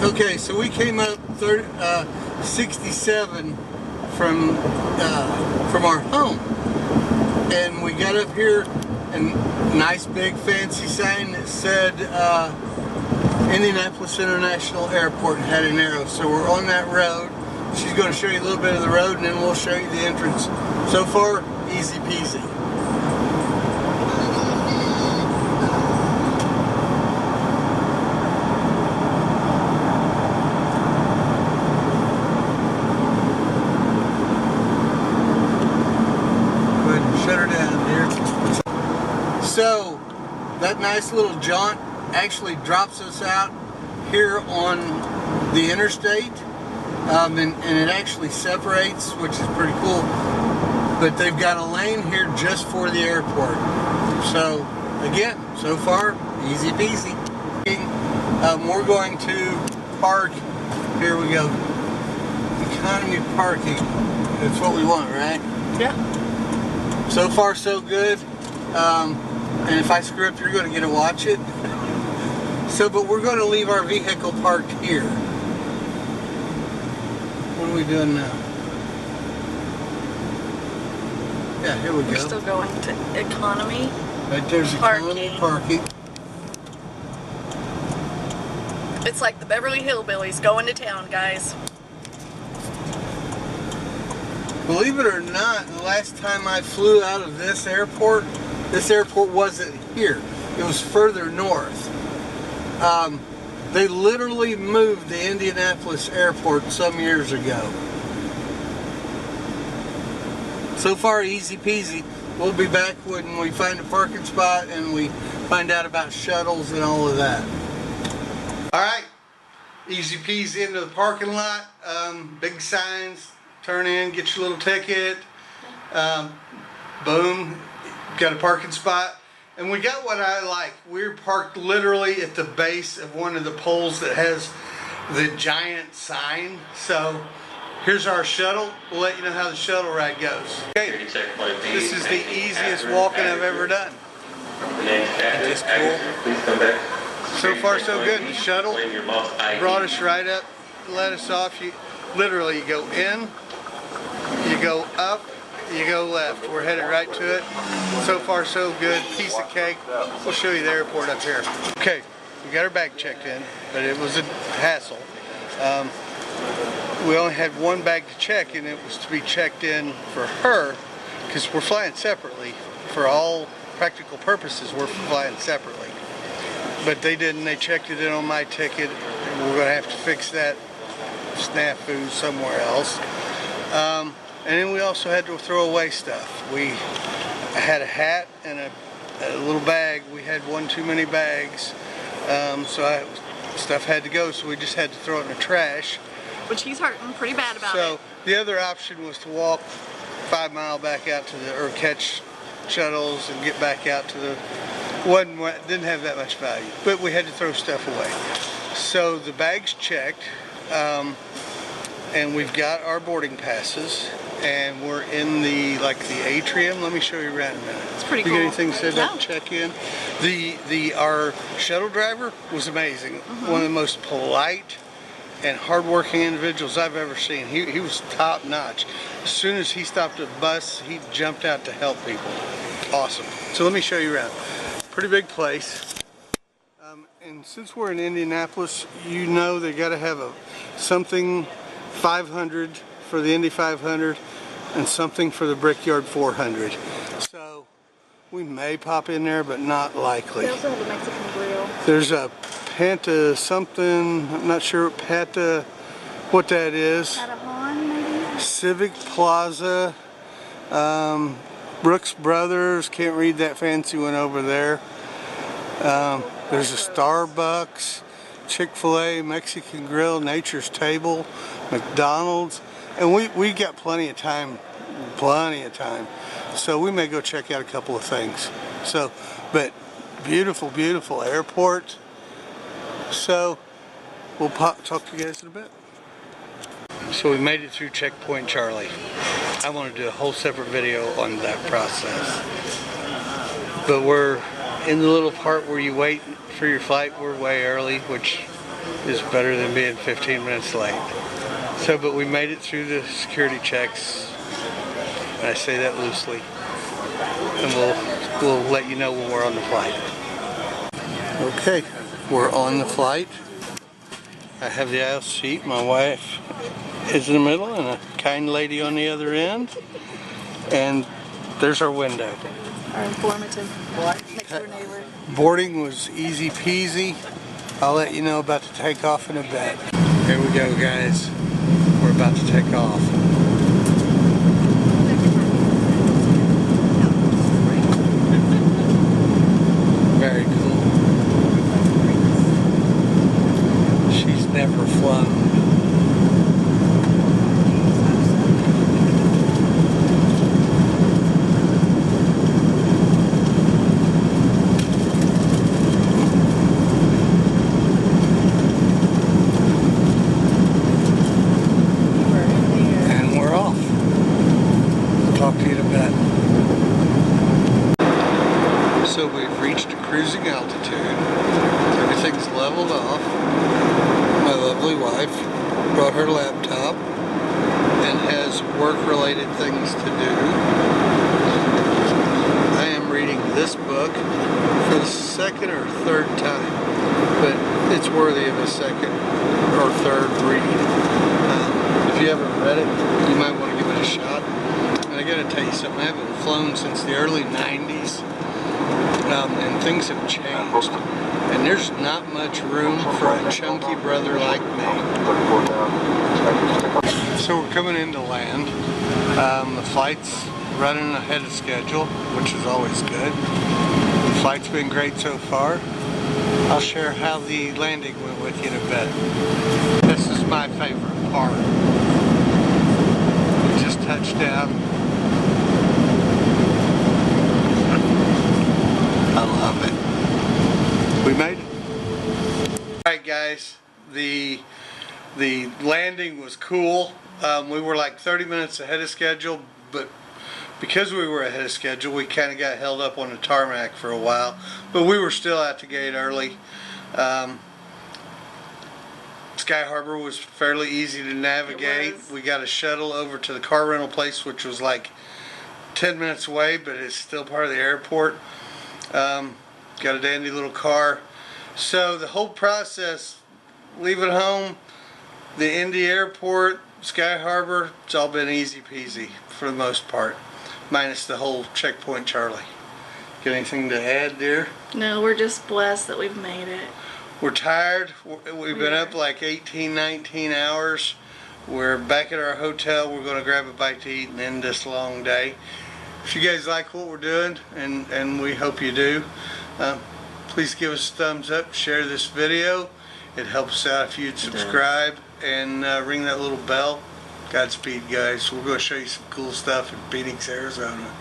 Okay, so we came up 67 from our home, and we got up here, and nice big fancy sign that said Indianapolis International Airport, and had an arrow. So we're on that road. She's going to show you a little bit of the road, and then we'll show you the entrance. So far, easy peasy. Shut her down, dear. So, that nice little jaunt actually drops us out here on the interstate, and it actually separates, which is pretty cool. But they've got a lane here just for the airport. So, again, so far, easy peasy. We're going to park. Here we go. Economy parking. That's what we want, right? Yeah. So far, so good. And if I screw up, you're going to get to watch it. So, but we're going to leave our vehicle parked here. What are we doing now? Yeah, here we go. We're still going to economy. Right there's economy parking. It's like the Beverly Hillbillies going to town, guys. Believe it or not, the last time I flew out of this airport wasn't here. It was further north. They literally moved the Indianapolis airport some years ago. So far, easy peasy. We'll be back when we find a parking spot and we find out about shuttles and all of that. All right, easy peasy into the parking lot. Big signs. Turn in, get your little ticket, boom, got a parking spot. And we got what I like. We're parked literally at the base of one of the poles that has the giant sign. So here's our shuttle. We'll let you know how the shuttle ride goes. Okay, this is the easiest walking I've ever done. It's cool. So far so good. The shuttle brought us right up, let us off. Literally, you go in, you go up, you go left. We're headed right to it. So far so good. Piece of cake. We'll show you the airport up here. Okay, we got our bag checked in, but it was a hassle. We only had one bag to check, and it was to be checked in for her, because we're flying separately. For all practical purposes, we're flying separately. But they didn't. They checked it in on my ticket. We're going to have to fix that snafu somewhere else. And then we also had to throw away stuff. I had a hat and a little bag. We had one too many bags, stuff had to go, so we just had to throw it in the trash. Which he's hurting pretty bad about it. So the other option was to walk 5 miles back out to or catch shuttles and get back out to the, didn't have that much value, but we had to throw stuff away. So the bag's checked, and we've got our boarding passes, and we're in the atrium. Let me show you around in a minute. It's pretty cool. You got anything said about check in? Our shuttle driver was amazing. One of the most polite and hardworking individuals I've ever seen. He was top notch. As soon as he stopped at the bus, he jumped out to help people. Awesome. So let me show you around. Pretty big place. And since we're in Indianapolis, you know they got to have something 500 for the Indy 500 and something for the Brickyard 400. So we may pop in there, but not likely. They also have a Mexican grill. There's a Panta something, I'm not sure what that is. Patagon, maybe? Civic Plaza, Brooks Brothers, can't read that fancy one over there. There's a Starbucks, Chick-fil-A, Mexican Grill, Nature's Table, McDonald's, and we got plenty of time. So we may go check out a couple of things. So, but beautiful, beautiful airport. So we'll talk to you guys in a bit. So we made it through Checkpoint Charlie. I want to do a whole separate video on that process. But we're in the little part where you wait for your flight. We're way early, which is better than being 15 minutes late. So, but we made it through the security checks, and I say that loosely, and we'll let you know when we're on the flight. Okay, we're on the flight. I have the aisle seat. My wife is in the middle and a kind lady on the other end. And there's our window. Our informative next door neighbor. Boarding was easy peasy. I'll let you know about the takeoff in a bit. Here we go, guys. We're about to take off. Very cool. She's never flown. Talk to you in a bit. So we've reached cruising altitude. Everything's leveled off. My lovely wife brought her laptop and has work-related things to do. I am reading this book for the second or third time, but it's worthy of a second or third read. If you haven't read it, you might want to give it a shot. I gotta tell you something, I haven't flown since the early 90s, and things have changed, and there's not much room for a chunky brother like me. So we're coming into land. The flight's running ahead of schedule, which is always good. The flight's been great so far. I'll share how the landing went with you in a bit. This is my favorite part. We just touched down. I love it. We made it. Alright guys, the landing was cool. We were like 30 minutes ahead of schedule, but because we were ahead of schedule, we kind of got held up on the tarmac for a while. But we were still out the gate early. Sky Harbor was fairly easy to navigate. We got a shuttle over to the car rental place, which was like 10 minutes away, but it's still part of the airport. Got a dandy little car. So the whole process, leaving home, the Indy airport, Sky Harbor, it's all been easy peasy for the most part, minus the whole checkpoint Charlie. Got anything to add, dear? No, we're just blessed that we've made it. We're tired. We've been up like 18, 19 hours. We're back at our hotel. We're going to grab a bite to eat and end this long day. If you guys like what we're doing, and we hope you do, please give us a thumbs up, share this video. It helps out if you'd subscribe and ring that little bell. Godspeed, guys. We're going to show you some cool stuff in Phoenix, Arizona.